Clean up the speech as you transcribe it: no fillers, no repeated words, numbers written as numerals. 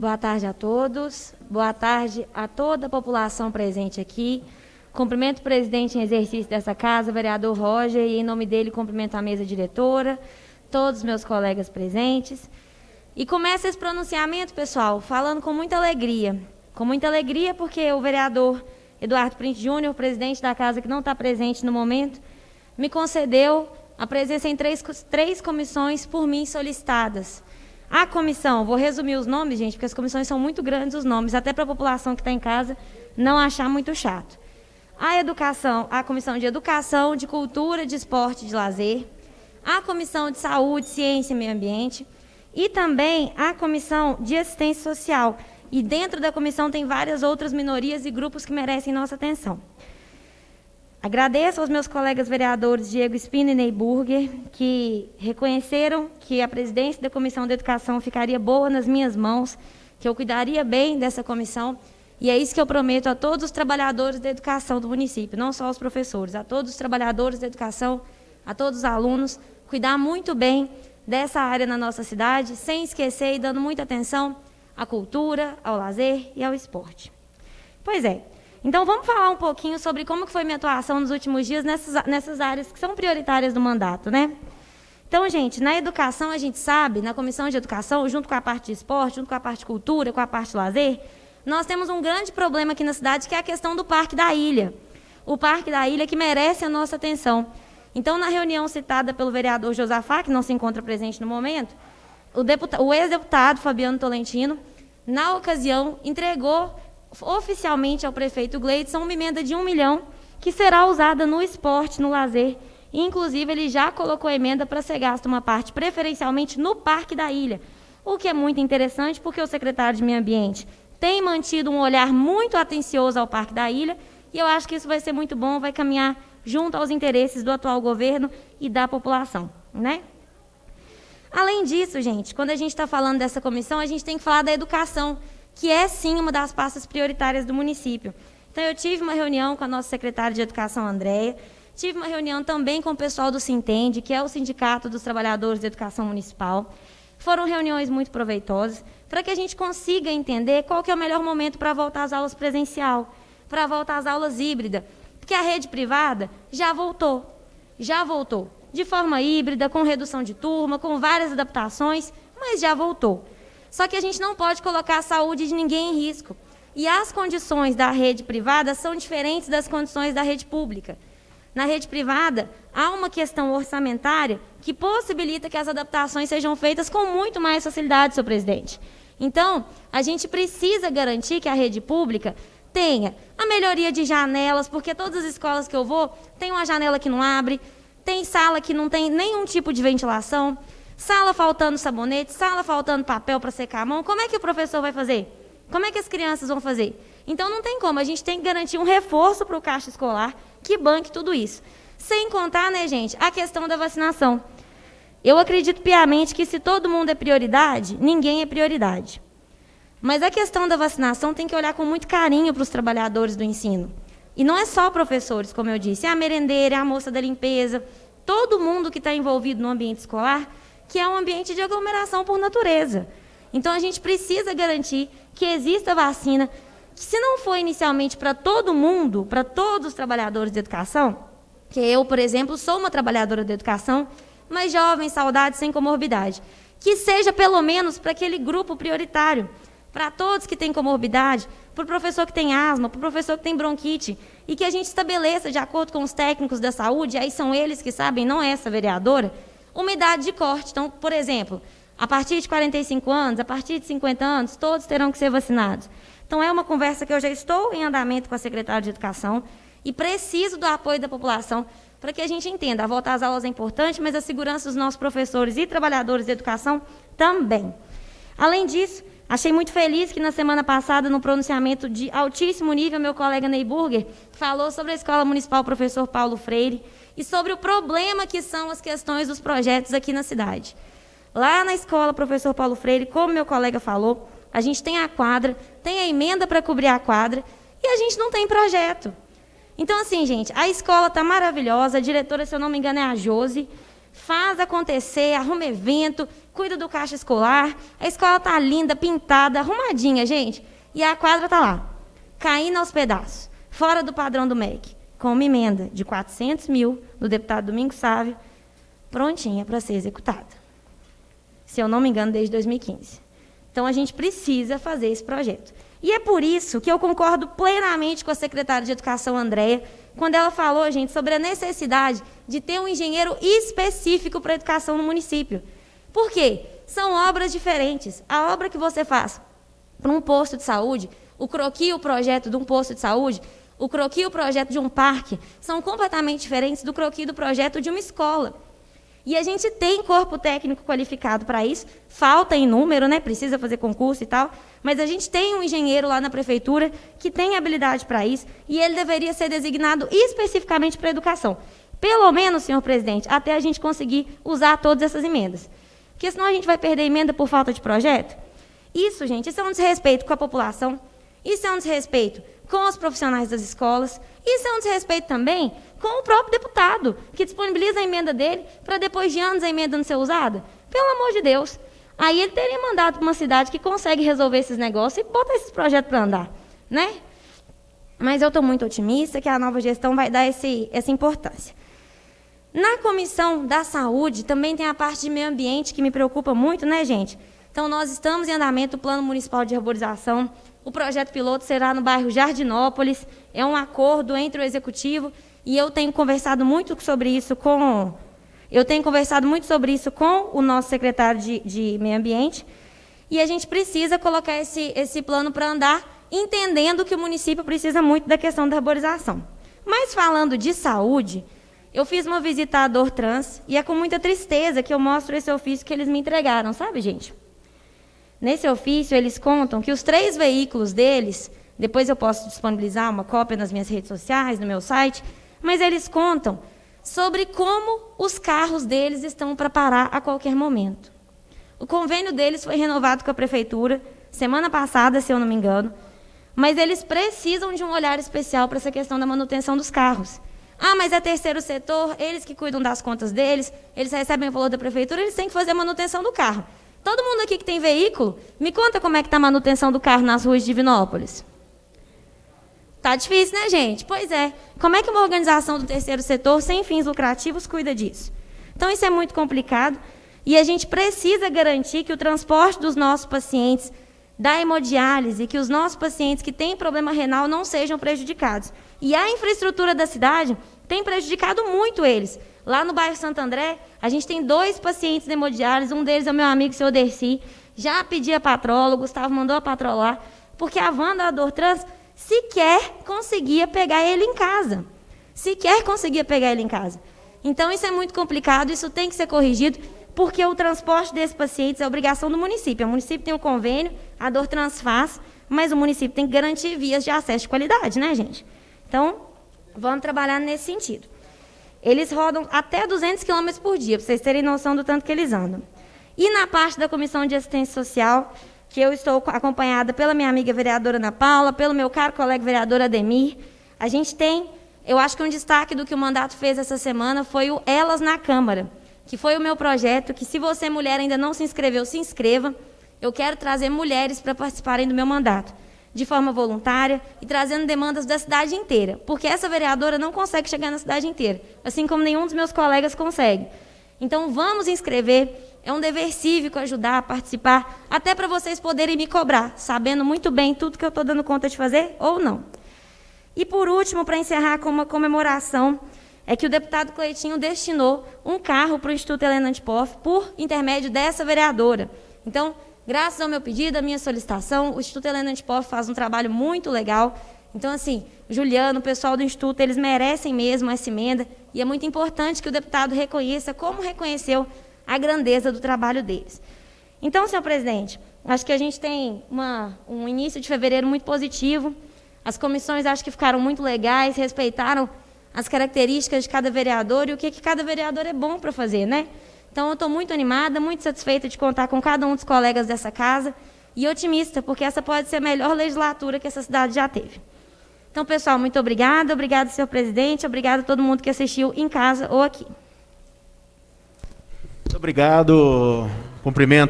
Boa tarde a todos. Boa tarde a toda a população presente aqui. Cumprimento o presidente em exercício dessa casa, vereador Roger, e em nome dele cumprimento a mesa diretora, todos os meus colegas presentes. E começa esse pronunciamento, pessoal, falando com muita alegria. Com muita alegria porque o vereador Eduardo Prince Júnior, presidente da casa que não está presente no momento, me concedeu a presença em três comissões por mim solicitadas. A comissão, vou resumir os nomes, gente, porque as comissões são muito grandes os nomes, até para a população que está em casa não achar muito chato. A Comissão de Educação, de Cultura, de Esporte e de Lazer, a Comissão de Saúde, Ciência e Meio Ambiente e também a Comissão de Assistência Social. E dentro da comissão tem várias outras minorias e grupos que merecem nossa atenção. Agradeço aos meus colegas vereadores Diego Espina e Ney Burger, que reconheceram que a presidência da Comissão de Educação ficaria boa nas minhas mãos, que eu cuidaria bem dessa comissão, e é isso que eu prometo a todos os trabalhadores da educação do município, não só aos professores, a todos os trabalhadores da educação, a todos os alunos, cuidar muito bem dessa área na nossa cidade, sem esquecer e dando muita atenção à cultura, ao lazer e ao esporte. Pois é. Então, vamos falar um pouquinho sobre como que foi minha atuação nos últimos dias nessas áreas que são prioritárias do mandato, né? Então, gente, na educação, a gente sabe, na Comissão de Educação, junto com a parte de esporte, junto com a parte de cultura, com a parte de lazer, nós temos um grande problema aqui na cidade, que é a questão do Parque da Ilha. O Parque da Ilha que merece a nossa atenção. Então, na reunião citada pelo vereador Josafá, que não se encontra presente no momento, o ex-deputado Fabiano Tolentino, na ocasião, entregou oficialmente ao prefeito Gleidson uma emenda de 1 milhão que será usada no esporte, no lazer. Inclusive, ele já colocou a emenda para ser gasta uma parte preferencialmente no Parque da Ilha, o que é muito interessante porque o secretário de Meio Ambiente tem mantido um olhar muito atencioso ao Parque da Ilha e eu acho que isso vai ser muito bom, vai caminhar junto aos interesses do atual governo e da população, né? Além disso, gente, quando a gente está falando dessa comissão, a gente tem que falar da educação, que é, sim, uma das pastas prioritárias do município. Então, eu tive uma reunião com a nossa secretária de Educação, Andréia, tive uma reunião também com o pessoal do Sintende, que é o Sindicato dos Trabalhadores de Educação Municipal. Foram reuniões muito proveitosas, para que a gente consiga entender qual que é o melhor momento para voltar às aulas presencial, para voltar às aulas híbridas, porque a rede privada já voltou, de forma híbrida, com redução de turma, com várias adaptações, mas já voltou. Só que a gente não pode colocar a saúde de ninguém em risco. E as condições da rede privada são diferentes das condições da rede pública. Na rede privada, há uma questão orçamentária que possibilita que as adaptações sejam feitas com muito mais facilidade, senhor presidente. Então, a gente precisa garantir que a rede pública tenha a melhoria de janelas, porque todas as escolas que eu vou, tem uma janela que não abre, tem sala que não tem nenhum tipo de ventilação, sala faltando sabonete, sala faltando papel para secar a mão. Como é que o professor vai fazer? Como é que as crianças vão fazer? Então, não tem como. A gente tem que garantir um reforço para o caixa escolar que banque tudo isso. Sem contar, né, gente, a questão da vacinação. Eu acredito piamente que se todo mundo é prioridade, ninguém é prioridade. Mas a questão da vacinação tem que olhar com muito carinho para os trabalhadores do ensino. E não é só professores, como eu disse, é a merendeira, é a moça da limpeza, todo mundo que está envolvido no ambiente escolar, que é um ambiente de aglomeração por natureza. Então, a gente precisa garantir que exista vacina, que se não for inicialmente para todo mundo, para todos os trabalhadores de educação, que eu, por exemplo, sou uma trabalhadora de educação, mas jovem, saudável, sem comorbidade, que seja pelo menos para aquele grupo prioritário, para todos que têm comorbidade, para o professor que tem asma, para o professor que tem bronquite, e que a gente estabeleça, de acordo com os técnicos da saúde, aí são eles que sabem, não é essa vereadora, uma idade de corte. Então, por exemplo, a partir de 45 anos, a partir de 50 anos, todos terão que ser vacinados. Então, é uma conversa que eu já estou em andamento com a secretária de Educação e preciso do apoio da população para que a gente entenda. A volta às aulas é importante, mas a segurança dos nossos professores e trabalhadores de educação também. Além disso, achei muito feliz que na semana passada, no pronunciamento de altíssimo nível, meu colega Ney Burger falou sobre a Escola Municipal Professor Paulo Freire e sobre o problema que são as questões dos projetos aqui na cidade. Lá na Escola Professor Paulo Freire, como meu colega falou, a gente tem a quadra, tem a emenda para cobrir a quadra e a gente não tem projeto. Então, assim, gente, a escola está maravilhosa, a diretora, se eu não me engano, é a Josi, faz acontecer, arruma evento, cuida do caixa escolar, a escola está linda, pintada, arrumadinha, gente, e a quadra está lá, caindo aos pedaços, fora do padrão do MEC, com uma emenda de 400 mil do deputado Domingos Sávio, prontinha para ser executada. Se eu não me engano, desde 2015. Então, a gente precisa fazer esse projeto. E é por isso que eu concordo plenamente com a secretária de Educação, Andréia, quando ela falou, gente, sobre a necessidade de ter um engenheiro específico para a educação no município. Por quê? São obras diferentes. A obra que você faz para um posto de saúde, o croquis e o projeto de um posto de saúde, o croquis e o projeto de um parque, são completamente diferentes do croquis do projeto de uma escola. E a gente tem corpo técnico qualificado para isso, falta em número, né? Precisa fazer concurso e tal, mas a gente tem um engenheiro lá na prefeitura que tem habilidade para isso e ele deveria ser designado especificamente para a educação. Pelo menos, senhor presidente, até a gente conseguir usar todas essas emendas. Porque senão a gente vai perder emenda por falta de projeto. Isso, gente, isso é um desrespeito com a população, isso é um desrespeito com os profissionais das escolas, isso é um desrespeito também com o próprio deputado, que disponibiliza a emenda dele para depois de anos a emenda não ser usada. Pelo amor de Deus. Aí ele teria mandado para uma cidade que consegue resolver esses negócios e botar esses projetos para andar, né? Mas eu estou muito otimista que a nova gestão vai dar essa importância. Na Comissão da Saúde também tem a parte de meio ambiente que me preocupa muito, né, gente? Então, nós estamos em andamento o Plano Municipal de Arborização. O projeto piloto será no bairro Jardinópolis. É um acordo entre o Executivo e eu tenho conversado muito sobre isso com o nosso secretário de Meio Ambiente. E a gente precisa colocar esse plano para andar, entendendo que o município precisa muito da questão da arborização. Mas, falando de saúde, eu fiz uma visita à Dortrans e é com muita tristeza que eu mostro esse ofício que eles me entregaram, sabe, gente? Nesse ofício, eles contam que os 3 veículos deles, depois eu posso disponibilizar uma cópia nas minhas redes sociais, no meu site, mas eles contam sobre como os carros deles estão para parar a qualquer momento. O convênio deles foi renovado com a prefeitura, semana passada, se eu não me engano, mas eles precisam de um olhar especial para essa questão da manutenção dos carros. Ah, mas é terceiro setor, eles que cuidam das contas deles, eles recebem o valor da prefeitura, eles têm que fazer a manutenção do carro. Todo mundo aqui que tem veículo, me conta como é que está a manutenção do carro nas ruas de Divinópolis. Tá difícil, né, gente? Pois é. Como é que uma organização do terceiro setor, sem fins lucrativos, cuida disso? Então, isso é muito complicado e a gente precisa garantir que o transporte dos nossos pacientes da hemodiálise, que os nossos pacientes que têm problema renal não sejam prejudicados. E a infraestrutura da cidade tem prejudicado muito eles. Lá no bairro Santo André, a gente tem 2 pacientes de hemodiálise, um deles é o meu amigo, o senhor Dercy, já pedi a patrola, o Gustavo mandou a patrolar, porque a Wanda, a Dortrans, sequer conseguia pegar ele em casa. Então, isso é muito complicado, isso tem que ser corrigido, porque o transporte desses pacientes é obrigação do município. O município tem um convênio, a Dortrans faz, mas o município tem que garantir vias de acesso de qualidade, né, gente? Então, vamos trabalhar nesse sentido. Eles rodam até 200 km por dia, para vocês terem noção do tanto que eles andam. E na parte da Comissão de Assistência Social, que eu estou acompanhada pela minha amiga vereadora Ana Paula, pelo meu caro colega vereador Ademir, a gente tem, eu acho que um destaque do que o mandato fez essa semana foi o Elas na Câmara, que foi o meu projeto, que se você, mulher, ainda não se inscreveu, se inscreva. Eu quero trazer mulheres para participarem do meu mandato, de forma voluntária e trazendo demandas da cidade inteira, porque essa vereadora não consegue chegar na cidade inteira, assim como nenhum dos meus colegas consegue. Então, vamos inscrever, é um dever cívico ajudar a participar, até para vocês poderem me cobrar, sabendo muito bem tudo que eu estou dando conta de fazer ou não. E, por último, para encerrar com uma comemoração, é que o deputado Cleitinho destinou um carro para o Instituto Helena Antipoff por intermédio dessa vereadora. Então, graças ao meu pedido, à minha solicitação, o Instituto Helena Antipoff faz um trabalho muito legal. Então, assim, Juliano, o pessoal do Instituto, eles merecem mesmo essa emenda e é muito importante que o deputado reconheça como reconheceu a grandeza do trabalho deles. Então, senhor presidente, acho que a gente tem um início de fevereiro muito positivo. As comissões acho que ficaram muito legais, respeitaram as características de cada vereador e o que cada vereador é bom para fazer, né? Então, eu estou muito animada, muito satisfeita de contar com cada um dos colegas dessa casa e otimista, porque essa pode ser a melhor legislatura que essa cidade já teve. Então, pessoal, muito obrigada. Obrigado, senhor presidente. Obrigado a todo mundo que assistiu em casa ou aqui. Muito obrigado, Cumprimento